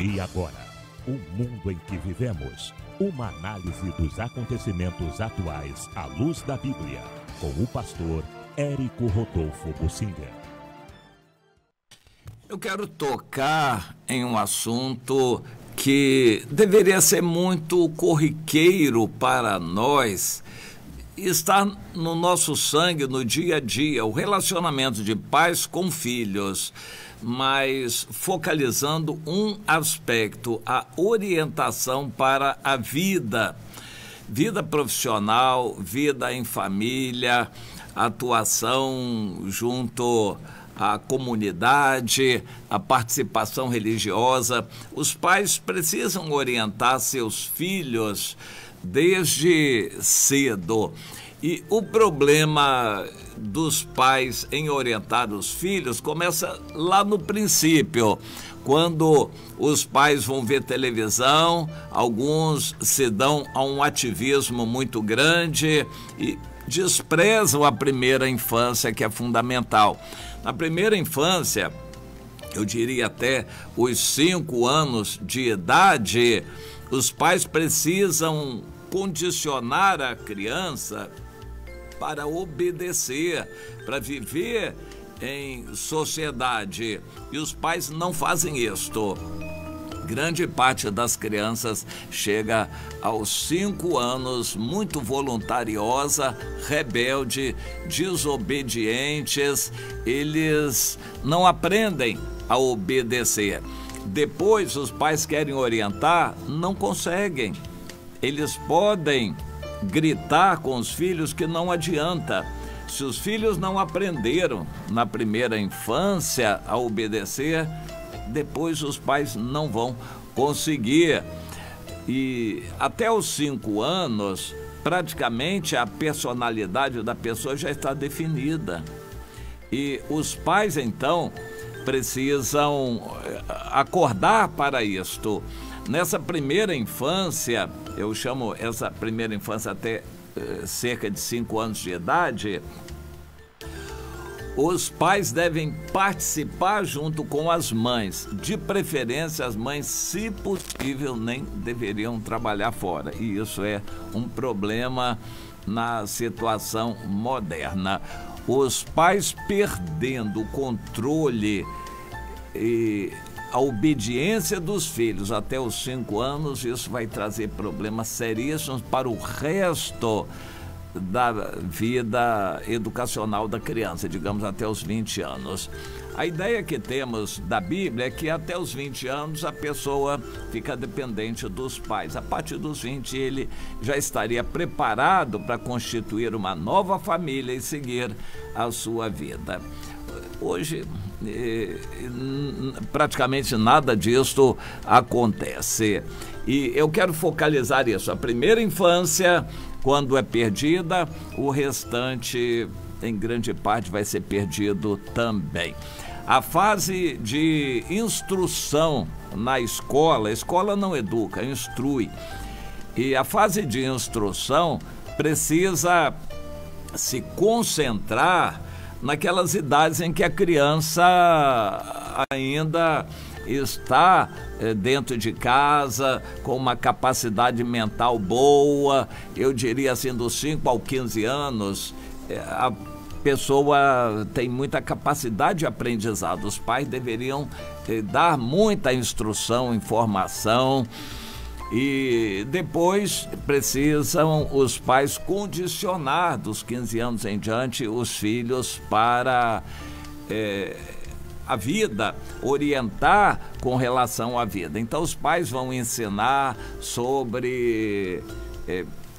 E agora, o mundo em que vivemos. Uma análise dos acontecimentos atuais à luz da Bíblia, com o pastor Érico Rodolfo Bussinger. Eu quero tocar em um assunto que deveria ser muito corriqueiro para nós, está no nosso sangue, no dia a dia, o relacionamento de pais com filhos, mas focalizando um aspecto, a orientação para a vida profissional, vida em família, atuação junto à comunidade, a participação religiosa. Os pais precisam orientar seus filhos desde cedo. E o problema dos pais em orientar os filhos começa lá no princípio, quando os pais vão ver televisão, alguns se dão a um ativismo muito grande e desprezam a primeira infância, que é fundamental. Na primeira infância, eu diria até os 5 anos de idade, os pais precisam condicionar a criança para obedecer, para viver em sociedade. E os pais não fazem isto. Grande parte das crianças chega aos 5 anos muito voluntariosa, rebelde, desobedientes. Eles não aprendem a obedecer. Depois, os pais querem orientar, não conseguem. Eles podem gritar com os filhos que não adianta. Se os filhos não aprenderam na primeira infância a obedecer, depois os pais não vão conseguir. E até os 5 anos, praticamente a personalidade da pessoa já está definida. E os pais, então, precisam acordar para isto. Nessa primeira infância, eu chamo essa primeira infância até cerca de 5 anos de idade, os pais devem participar junto com as mães. De preferência, as mães, se possível, nem deveriam trabalhar fora. E isso é um problema na situação moderna. Os pais perdendo o controle e a obediência dos filhos até os 5 anos, isso vai trazer problemas seríssimos para o resto da vida educacional da criança, digamos até os 20 anos. A ideia que temos da Bíblia é que até os 20 anos a pessoa fica dependente dos pais. A partir dos 20 ele já estaria preparado para constituir uma nova família e seguir a sua vida. Hoje, praticamente nada disso acontece. E eu quero focalizar isso. A primeira infância, quando é perdida, o restante, em grande parte, vai ser perdido também. A fase de instrução na escola, a escola não educa, instrui. E a fase de instrução precisa se concentrar naquelas idades em que a criança ainda está dentro de casa, com uma capacidade mental boa. Eu diria assim, dos 5 aos 15 anos, a pessoa tem muita capacidade de aprendizado. Os pais deveriam dar muita instrução, informação. E depois precisam os pais condicionar dos 15 anos em diante os filhos para a vida, orientar com relação à vida. Então os pais vão ensinar sobre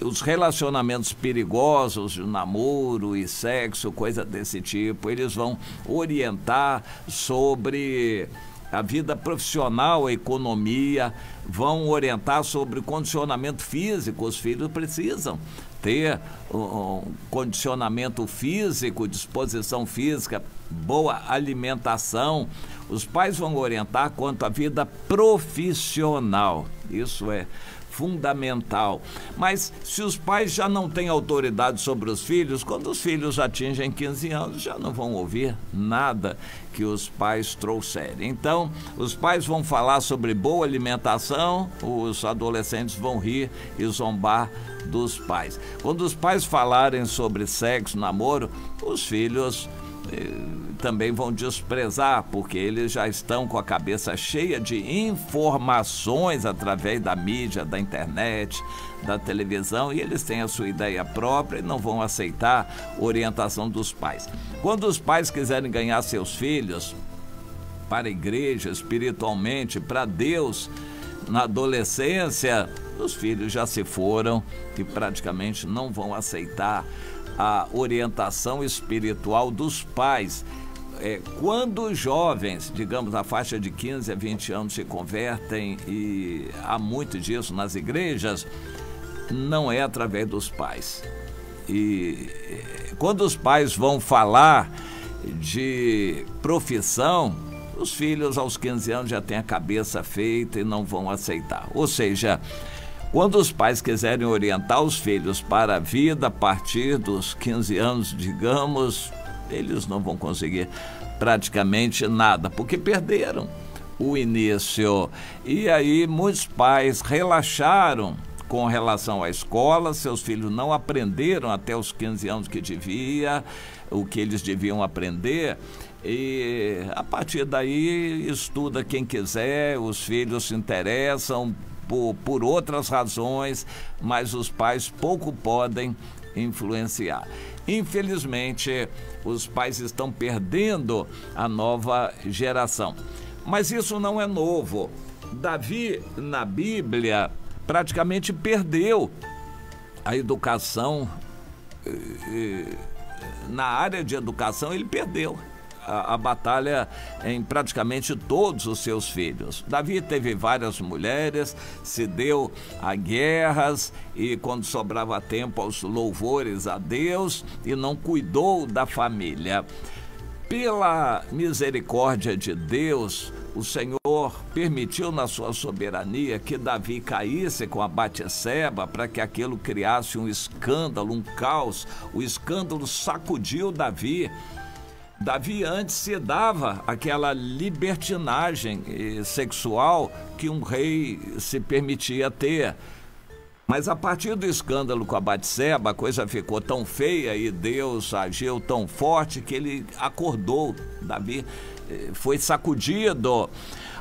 os relacionamentos perigosos, o namoro e sexo, coisa desse tipo. Eles vão orientar sobre a vida profissional, a economia, vão orientar sobre o condicionamento físico. Os filhos precisam ter um condicionamento físico, disposição física, boa alimentação. Os pais vão orientar quanto à vida profissional. Isso é fundamental. Mas se os pais já não têm autoridade sobre os filhos, quando os filhos atingem 15 anos, já não vão ouvir nada que os pais trouxerem. Então, os pais vão falar sobre boa alimentação, os adolescentes vão rir e zombar dos pais. Quando os pais falarem sobre sexo, namoro, os filhos também vão desprezar, porque eles já estão com a cabeça cheia de informações através da mídia, da internet, da televisão, e eles têm a sua ideia própria e não vão aceitar orientação dos pais. Quando os pais quiserem ganhar seus filhos para a igreja, espiritualmente, para Deus, na adolescência, os filhos já se foram e praticamente não vão aceitar a orientação espiritual dos pais. Quando os jovens, digamos, na faixa de 15 a 20 anos se convertem, e há muito disso nas igrejas, não é através dos pais. E quando os pais vão falar de profissão, os filhos aos 15 anos já têm a cabeça feita e não vão aceitar. Ou seja, quando os pais quiserem orientar os filhos para a vida a partir dos 15 anos, digamos, eles não vão conseguir praticamente nada, porque perderam o início. E aí muitos pais relaxaram com relação à escola, seus filhos não aprenderam até os 15 anos o que eles deviam aprender, e a partir daí estuda quem quiser, os filhos se interessam por outras razões, mas os pais pouco podem influenciar. Infelizmente, os pais estão perdendo a nova geração. Mas isso não é novo. Davi, na Bíblia, praticamente perdeu a educação. Na área de educação, ele perdeu a batalha em praticamente todos os seus filhos. Davi teve várias mulheres, se deu a guerras e, quando sobrava tempo, aos louvores a Deus, e não cuidou da família. Pela misericórdia de Deus, o Senhor permitiu na sua soberania que Davi caísse com a Batseba, para que aquilo criasse um escândalo, um caos. O escândalo sacudiu Davi. Davi antes se dava aquela libertinagem sexual que um rei se permitia ter. Mas a partir do escândalo com a Batseba, a coisa ficou tão feia e Deus agiu tão forte que ele acordou. Davi foi sacudido.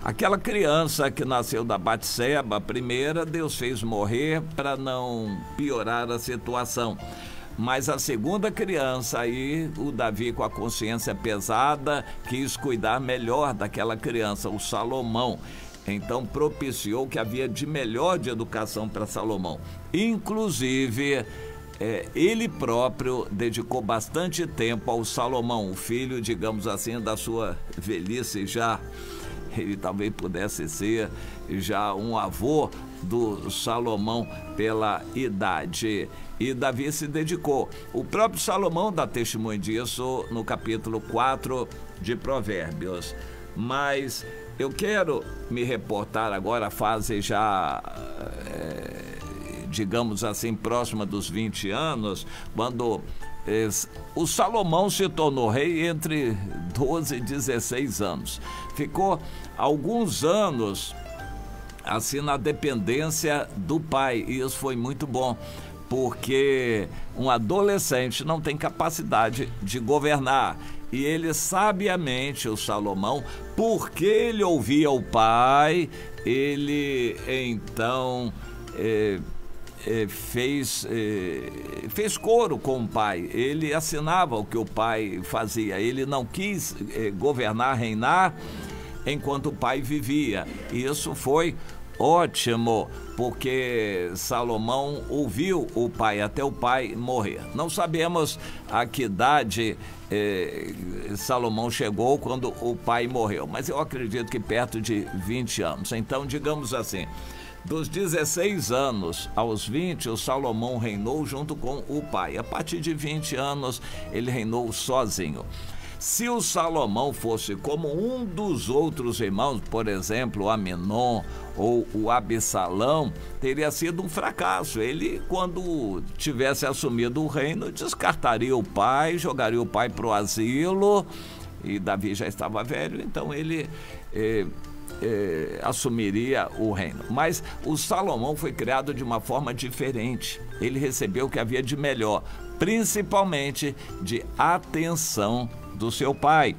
Aquela criança que nasceu da Batseba, a primeira, Deus fez morrer para não piorar a situação. Mas a segunda criança, aí o Davi, com a consciência pesada, quis cuidar melhor daquela criança, o Salomão. Então propiciou o que havia de melhor de educação para Salomão. Inclusive, ele próprio dedicou bastante tempo ao Salomão, o filho, digamos assim, da sua velhice já. Ele talvez pudesse ser já um avô do Salomão pela idade. E Davi se dedicou. O próprio Salomão dá testemunho disso no capítulo 4 de Provérbios. Mas eu quero me reportar agora à fase já, digamos assim, próxima dos 20 anos, quando o Salomão se tornou rei entre 12 e 16 anos. Ficou alguns anos assim na dependência do pai, e isso foi muito bom, porque um adolescente não tem capacidade de governar. E ele sabiamente, o Salomão, porque ele ouvia o pai, ele então fez coro com o pai. Ele assinava o que o pai fazia. Ele não quis governar, reinar enquanto o pai vivia. E isso foi ótimo, porque Salomão ouviu o pai até o pai morrer. Não sabemos a que idade Salomão chegou quando o pai morreu, mas eu acredito que perto de 20 anos. Então, digamos assim, dos 16 anos aos 20, o Salomão reinou junto com o pai. A partir de 20 anos, ele reinou sozinho. Se o Salomão fosse como um dos outros irmãos, por exemplo, o Aminon ou o Absalão, teria sido um fracasso. Ele, quando tivesse assumido o reino, descartaria o pai, jogaria o pai para o asilo, e Davi já estava velho, então ele assumiria o reino. Mas o Salomão foi criado de uma forma diferente. Ele recebeu o que havia de melhor, principalmente de atenção do seu pai.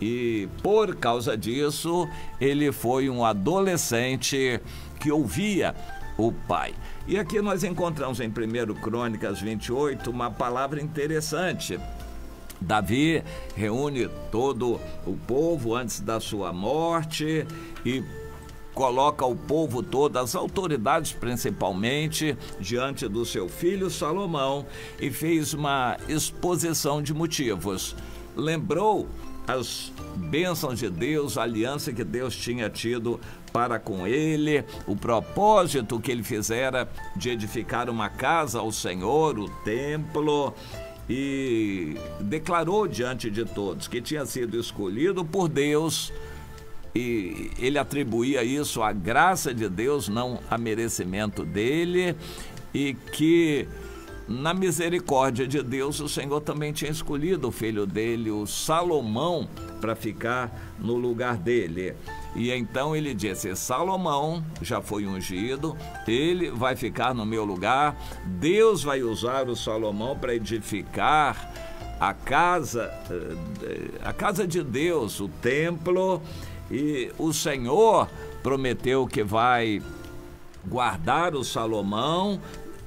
E por causa disso, ele foi um adolescente que ouvia o pai. E aqui nós encontramos em 1 Crônicas 28 uma palavra interessante. Davi reúne todo o povo antes da sua morte e coloca o povo todo, as autoridades principalmente, diante do seu filho Salomão, e fez uma exposição de motivos. Lembrou as bênçãos de Deus, a aliança que Deus tinha tido para com ele, o propósito que ele fizera de edificar uma casa ao Senhor, o templo, e declarou diante de todos que tinha sido escolhido por Deus, e ele atribuía isso à graça de Deus, não a merecimento dele, e que na misericórdia de Deus o Senhor também tinha escolhido o filho dele, o Salomão, para ficar no lugar dele. E então ele disse: Salomão já foi ungido, ele vai ficar no meu lugar, Deus vai usar o Salomão para edificar a casa de Deus, o templo, e o Senhor prometeu que vai guardar o Salomão.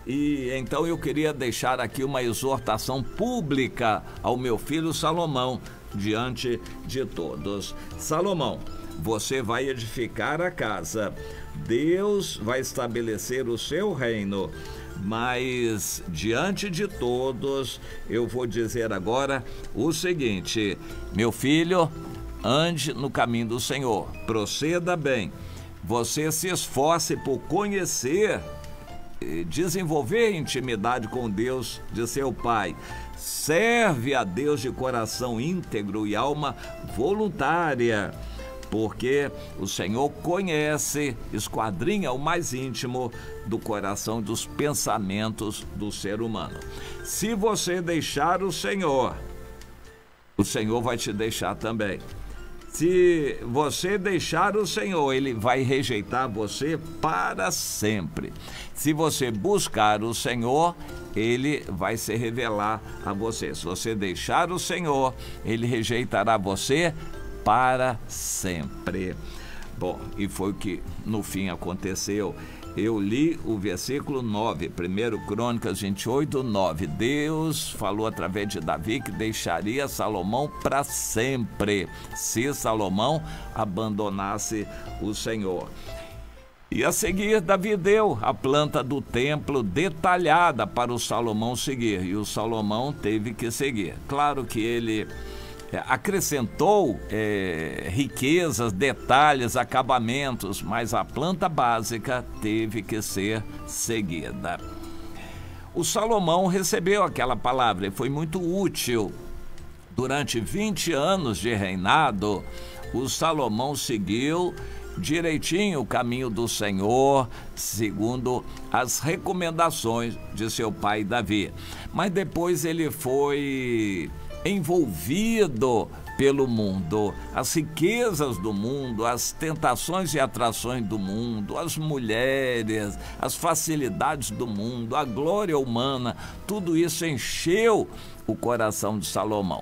E então eu queria deixar aqui uma exortação pública ao meu filho Salomão, diante de todos. Salomão, você vai edificar a casa, Deus vai estabelecer o seu reino, mas diante de todos eu vou dizer agora o seguinte: meu filho, ande no caminho do Senhor, proceda bem, você se esforce por conhecer, desenvolver intimidade com Deus de seu pai, serve a Deus de coração íntegro e alma voluntária, porque o Senhor conhece, esquadrinha o mais íntimo do coração, dos pensamentos do ser humano. Se você deixar o Senhor vai te deixar também. Se você deixar o Senhor, Ele vai rejeitar você para sempre. Se você buscar o Senhor, Ele vai se revelar a você. Se você deixar o Senhor, Ele rejeitará você para sempre. Bom, e foi o que no fim aconteceu. Eu li o versículo 9, 1 Crônicas 28, 9. Deus falou através de Davi que deixaria Salomão para sempre, se Salomão abandonasse o Senhor. E a seguir, Davi deu a planta do templo detalhada para o Salomão seguir, e o Salomão teve que seguir. Claro que ele acrescentou riquezas, detalhes, acabamentos, mas a planta básica teve que ser seguida. O Salomão recebeu aquela palavra e foi muito útil. Durante 20 anos de reinado, o Salomão seguiu direitinho o caminho do Senhor, segundo as recomendações de seu pai Davi. Mas depois ele foi envolvido pelo mundo, as riquezas do mundo, as tentações e atrações do mundo, as mulheres, as facilidades do mundo, a glória humana, tudo isso encheu o coração de Salomão.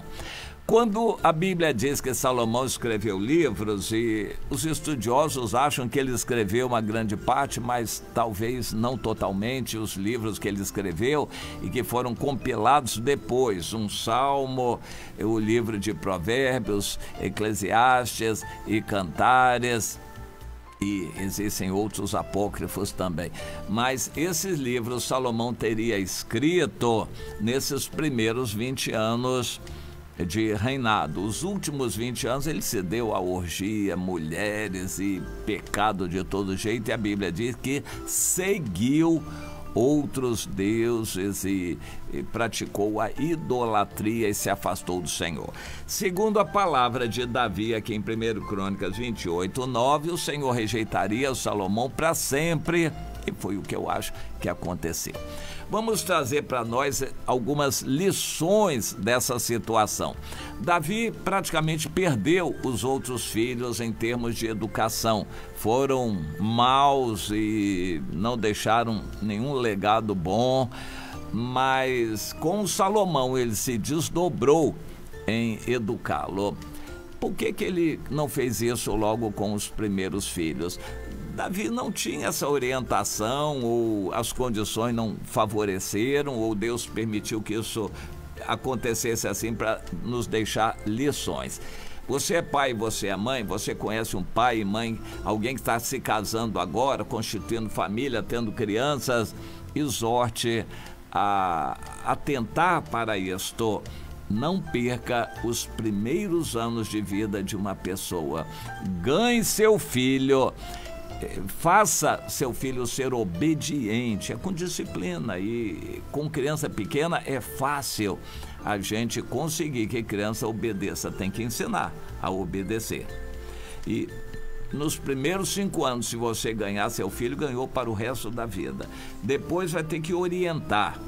Quando a Bíblia diz que Salomão escreveu livros, e os estudiosos acham que ele escreveu uma grande parte, mas talvez não totalmente, os livros que ele escreveu e que foram compilados depois, um Salmo, o livro de Provérbios, Eclesiastes e Cantares, e existem outros apócrifos também. Mas esses livros Salomão teria escrito nesses primeiros 20 anos de reinado. Os últimos 20 anos ele se deu a orgia, mulheres e pecado de todo jeito, e a Bíblia diz que seguiu outros deuses e praticou a idolatria e se afastou do Senhor. Segundo a palavra de Davi aqui em 1 Crônicas 28:9, o Senhor rejeitaria Salomão para sempre, e foi o que eu acho que aconteceu. Vamos trazer para nós algumas lições dessa situação. Davi praticamente perdeu os outros filhos em termos de educação. Foram maus e não deixaram nenhum legado bom, mas com Salomão ele se desdobrou em educá-lo. Por que ele não fez isso logo com os primeiros filhos? Davi não tinha essa orientação, ou as condições não favoreceram, ou Deus permitiu que isso acontecesse assim para nos deixar lições. Você é pai, você é mãe, você conhece um pai e mãe, alguém que está se casando agora, constituindo família, tendo crianças, exorte a atentar para isto. Não perca os primeiros anos de vida de uma pessoa. Ganhe seu filho. Faça seu filho ser obediente, é com disciplina, e com criança pequena é fácil a gente conseguir que a criança obedeça, tem que ensinar a obedecer. E nos primeiros 5 anos, se você ganhar seu filho, ganhou para o resto da vida. Depois vai ter que orientar.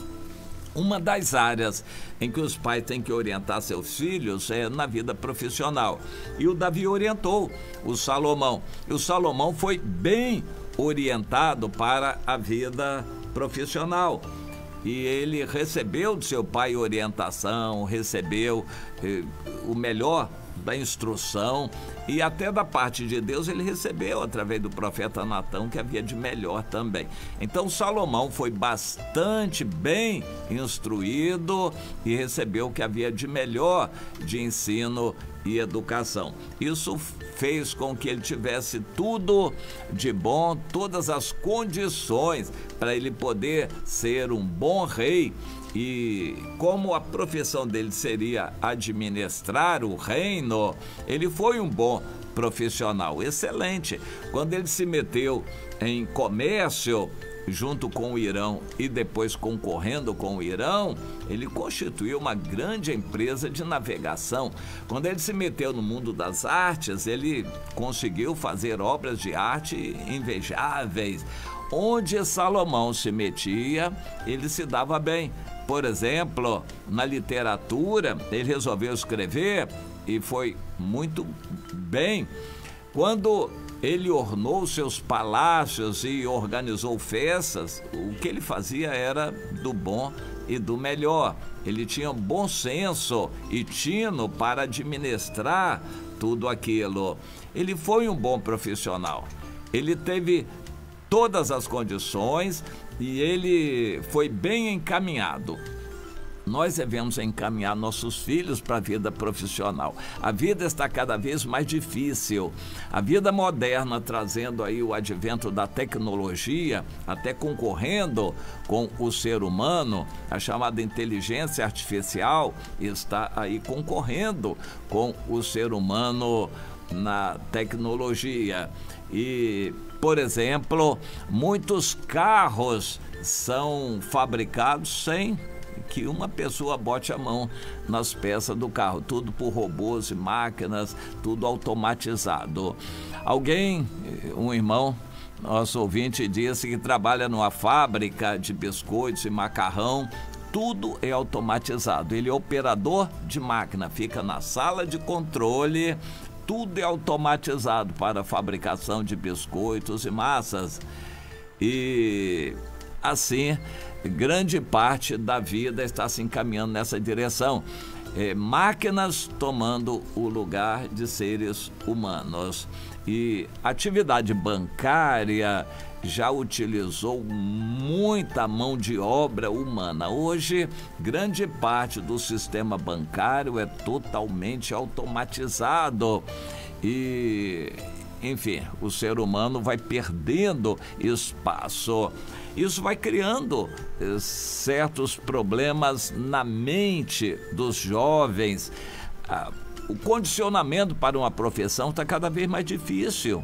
Uma das áreas em que os pais têm que orientar seus filhos é na vida profissional. E o Davi orientou o Salomão. E o Salomão foi bem orientado para a vida profissional. E ele recebeu de seu pai orientação, recebeu o melhor da instrução, e até da parte de Deus ele recebeu através do profeta Natão que havia de melhor também. Então Salomão foi bastante bem instruído e recebeu o que havia de melhor de ensino e educação. Isso fez com que ele tivesse tudo de bom, todas as condições para ele poder ser um bom rei. E como a profissão dele seria administrar o reino, ele foi um bom profissional, excelente. Quando ele se meteu em comércio junto com o Irão e depois concorrendo com o Irão, ele constituiu uma grande empresa de navegação. Quando ele se meteu no mundo das artes, ele conseguiu fazer obras de arte invejáveis. Onde Salomão se metia, ele se dava bem. Por exemplo, na literatura, ele resolveu escrever e foi muito bem. Quando ele ornou seus palácios e organizou festas, o que ele fazia era do bom e do melhor. Ele tinha bom senso e tino para administrar tudo aquilo. Ele foi um bom profissional. Ele teve todas as condições e ele foi bem encaminhado. Nós devemos encaminhar nossos filhos para a vida profissional. A vida está cada vez mais difícil. A vida moderna, trazendo aí o advento da tecnologia, até concorrendo com o ser humano, a chamada inteligência artificial está aí concorrendo com o ser humano na tecnologia. E, por exemplo, muitos carros são fabricados sem que uma pessoa bote a mão nas peças do carro, tudo por robôs e máquinas, tudo automatizado. Um irmão, nosso ouvinte, disse que trabalha numa fábrica de biscoitos e macarrão. Tudo é automatizado. Ele é operador de máquina, fica na sala de controle. Tudo é automatizado para a fabricação de biscoitos e massas. E assim, grande parte da vida está se encaminhando nessa direção. Máquinas tomando o lugar de seres humanos. E a atividade bancária já utilizou muita mão de obra humana. Hoje, grande parte do sistema bancário é totalmente automatizado e, enfim, o ser humano vai perdendo espaço. Isso vai criando certos problemas na mente dos jovens. O condicionamento para uma profissão está cada vez mais difícil.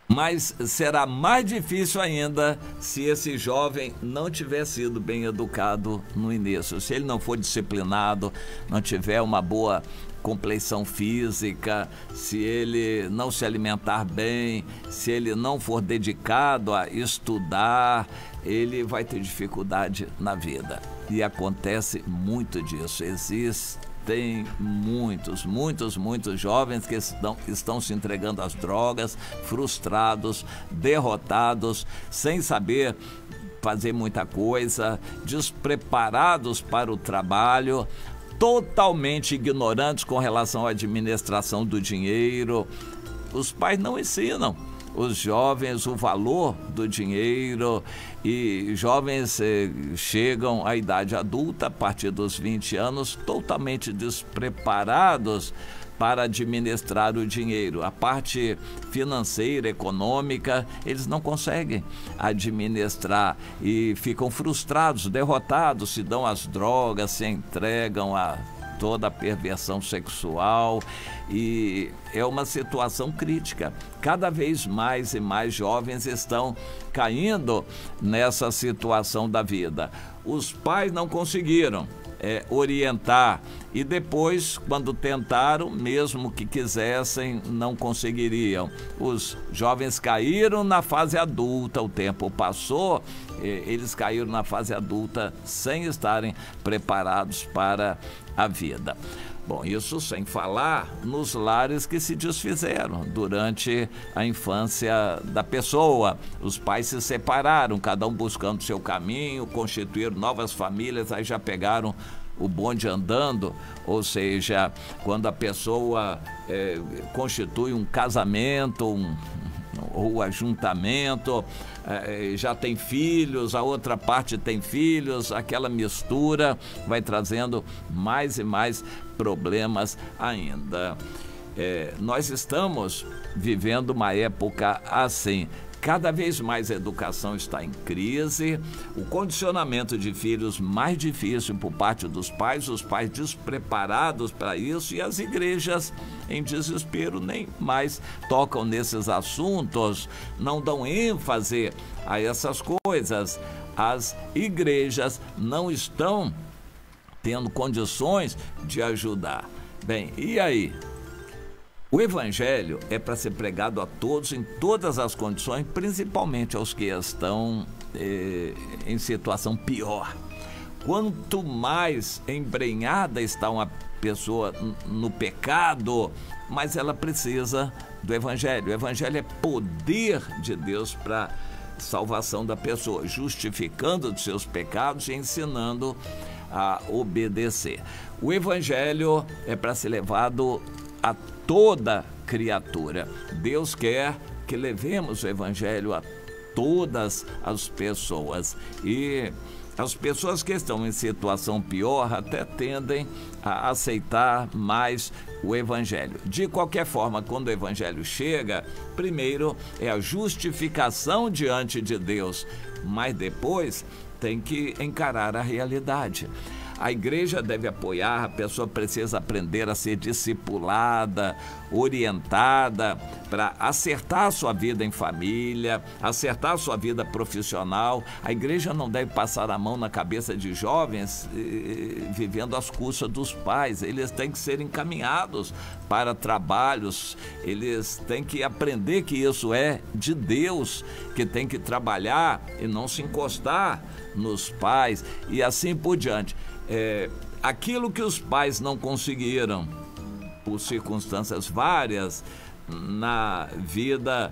Mas será mais difícil ainda se esse jovem não tiver sido bem educado no início. Se ele não for disciplinado, não tiver uma boa compleição física, se ele não se alimentar bem, se ele não for dedicado a estudar, ele vai ter dificuldade na vida. E acontece muito disso. Tem muitos jovens que estão se entregando às drogas, frustrados, derrotados, sem saber fazer muita coisa, despreparados para o trabalho, totalmente ignorantes com relação à administração do dinheiro. Os pais não ensinam os jovens o valor do dinheiro, e jovens chegam à idade adulta a partir dos 20 anos totalmente despreparados para administrar o dinheiro. A parte financeira, econômica, eles não conseguem administrar e ficam frustrados, derrotados, se dão às drogas, se entregam a toda a perversão sexual, e é uma situação crítica. Cada vez mais e mais jovens estão caindo nessa situação da vida. Os pais não conseguiram orientar, e depois, quando tentaram, mesmo que quisessem, não conseguiriam. Os jovens caíram na fase adulta, o tempo passou, eles caíram na fase adulta sem estarem preparados para a vida. Bom, isso sem falar nos lares que se desfizeram durante a infância da pessoa. Os pais se separaram, cada um buscando seu caminho, constituíram novas famílias, aí já pegaram o bonde andando, ou seja, quando a pessoa constitui um casamento, ou ajuntamento, já tem filhos, a outra parte tem filhos, aquela mistura vai trazendo mais e mais problemas ainda. Nós estamos vivendo uma época assim. Cada vez mais a educação está em crise, o condicionamento de filhos mais difícil por parte dos pais, os pais despreparados para isso, e as igrejas em desespero nem mais tocam nesses assuntos, não dão ênfase a essas coisas. As igrejas não estão tendo condições de ajudar. Bem, e aí? O evangelho é para ser pregado a todos, em todas as condições, principalmente aos que estão em situação pior. Quanto mais embrenhada está uma pessoa no pecado, mais ela precisa do evangelho. O evangelho é poder de Deus para salvação da pessoa, justificando os seus pecados e ensinando a obedecer. O evangelho é para ser levado a toda criatura. Deus quer que levemos o evangelho a todas as pessoas, e as pessoas que estão em situação pior até tendem a aceitar mais o evangelho. De qualquer forma, quando o evangelho chega, primeiro é a justificação diante de Deus, mas depois tem que encarar a realidade. A igreja deve apoiar, a pessoa precisa aprender a ser discipulada, orientada, para acertar a sua vida em família, acertar a sua vida profissional. A igreja não deve passar a mão na cabeça de jovens vivendo às custas dos pais. Eles têm que ser encaminhados para trabalhos, eles têm que aprender que isso é de Deus, que tem que trabalhar e não se encostar nos pais, e assim por diante. Aquilo que os pais não conseguiram, por circunstâncias várias, na vida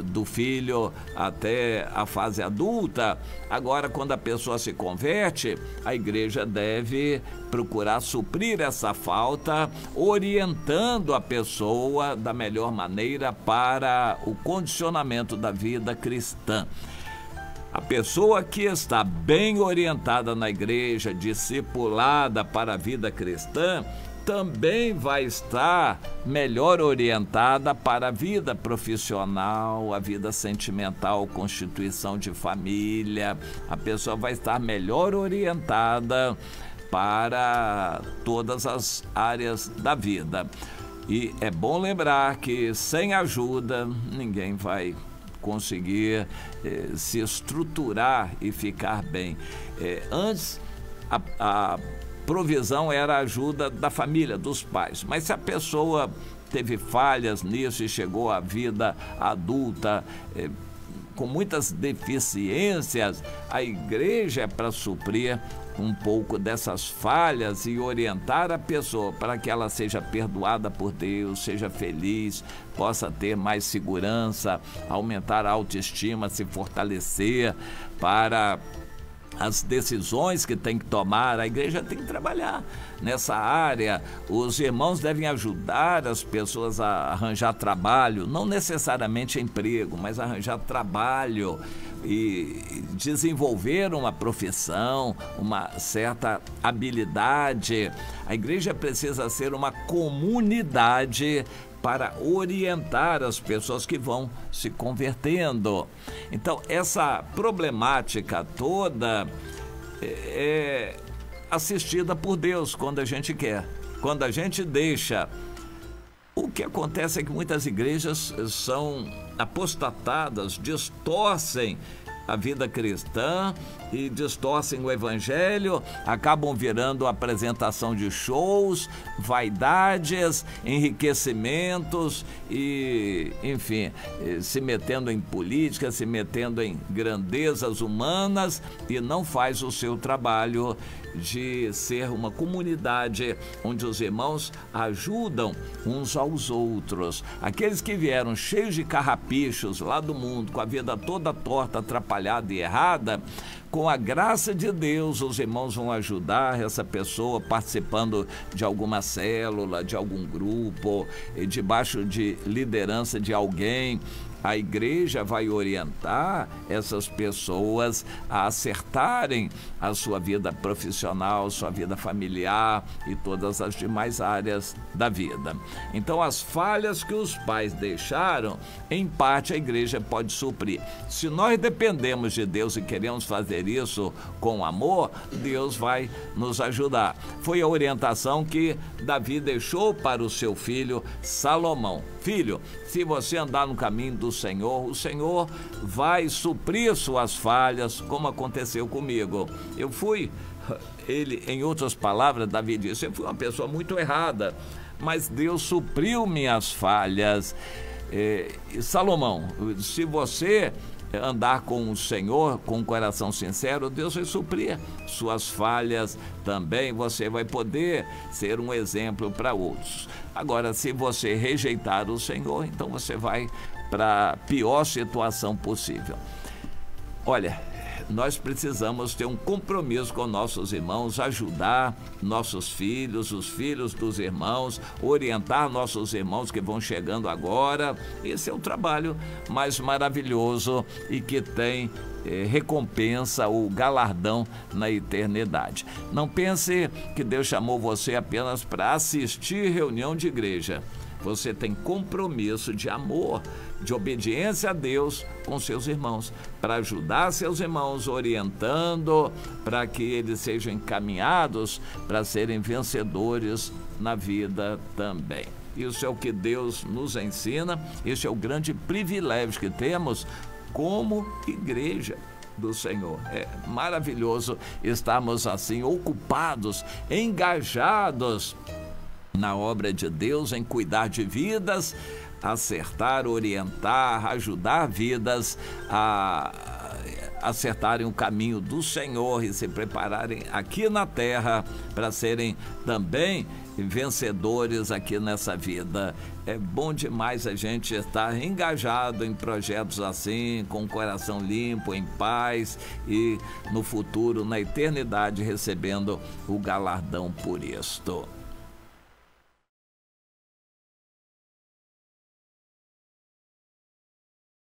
do filho até a fase adulta, agora, quando a pessoa se converte, a igreja deve procurar suprir essa falta, orientando a pessoa da melhor maneira para o condicionamento da vida cristã. A pessoa que está bem orientada na igreja, discipulada para a vida cristã, também vai estar melhor orientada para a vida profissional, a vida sentimental, constituição de família. A pessoa vai estar melhor orientada para todas as áreas da vida. E é bom lembrar que sem ajuda ninguém vai conseguir se estruturar e ficar bem. Antes, a provisão era a ajuda da família, dos pais. Mas se a pessoa teve falhas nisso e chegou à vida adulta com muitas deficiências, a igreja é para suprir um pouco dessas falhas e orientar a pessoa para que ela seja perdoada por Deus, seja feliz, possa ter mais segurança, aumentar a autoestima, se fortalecer para as decisões que tem que tomar. A igreja tem que trabalhar nessa área. Os irmãos devem ajudar as pessoas a arranjar trabalho, não necessariamente emprego, mas arranjar trabalho e desenvolver uma profissão, uma certa habilidade. A igreja precisa ser uma comunidade para orientar as pessoas que vão se convertendo. Então, essa problemática toda é assistida por Deus quando a gente quer. Quando a gente deixa. O que acontece é que muitas igrejas são apostatadas, distorcem a vida cristã e distorcem o evangelho, acabam virando apresentação de shows, vaidades, enriquecimentos e, enfim, se metendo em política, se metendo em grandezas humanas e não faz o seu trabalho de ser uma comunidade onde os irmãos ajudam uns aos outros. Aqueles que vieram cheios de carrapichos lá do mundo, com a vida toda torta, atrapalhada e errada, com a graça de Deus, os irmãos vão ajudar essa pessoa participando de alguma célula, de algum grupo, debaixo de liderança de alguém. A igreja vai orientar essas pessoas a acertarem a sua vida profissional, sua vida familiar e todas as demais áreas da vida. Então, as falhas que os pais deixaram, em parte a igreja pode suprir. Se nós dependemos de Deus e queremos fazer isso com amor, Deus vai nos ajudar. Foi a orientação que Davi deixou para o seu filho Salomão. Filho, se você andar no caminho do Senhor, o Senhor vai suprir suas falhas, como aconteceu comigo. Em outras palavras, Davi disse, eu fui uma pessoa muito errada, mas Deus supriu minhas falhas. Salomão, se você andar com o Senhor, com um coração sincero, Deus vai suprir suas falhas também, você vai poder ser um exemplo para outros. Agora, se você rejeitar o Senhor, então você vai para a pior situação possível. Olha, nós precisamos ter um compromisso com nossos irmãos, ajudar nossos filhos, os filhos dos irmãos, orientar nossos irmãos que vão chegando agora. Esse é o trabalho mais maravilhoso e que tem recompensa ou galardão na eternidade. Não pense que Deus chamou você apenas para assistir reunião de igreja. Você tem compromisso de amor, de obediência a Deus com seus irmãos, para ajudar seus irmãos, orientando, para que eles sejam encaminhados para serem vencedores na vida também. Isso é o que Deus nos ensina, esse é o grande privilégio que temos como igreja do Senhor. É maravilhoso estarmos assim ocupados, engajados na obra de Deus, em cuidar de vidas, acertar, orientar, ajudar vidas a acertarem o caminho do Senhor e se prepararem aqui na terra para serem também vencedores aqui nessa vida. É bom demais a gente estar engajado em projetos assim, com o coração limpo, em paz e no futuro, na eternidade, recebendo o galardão por isto.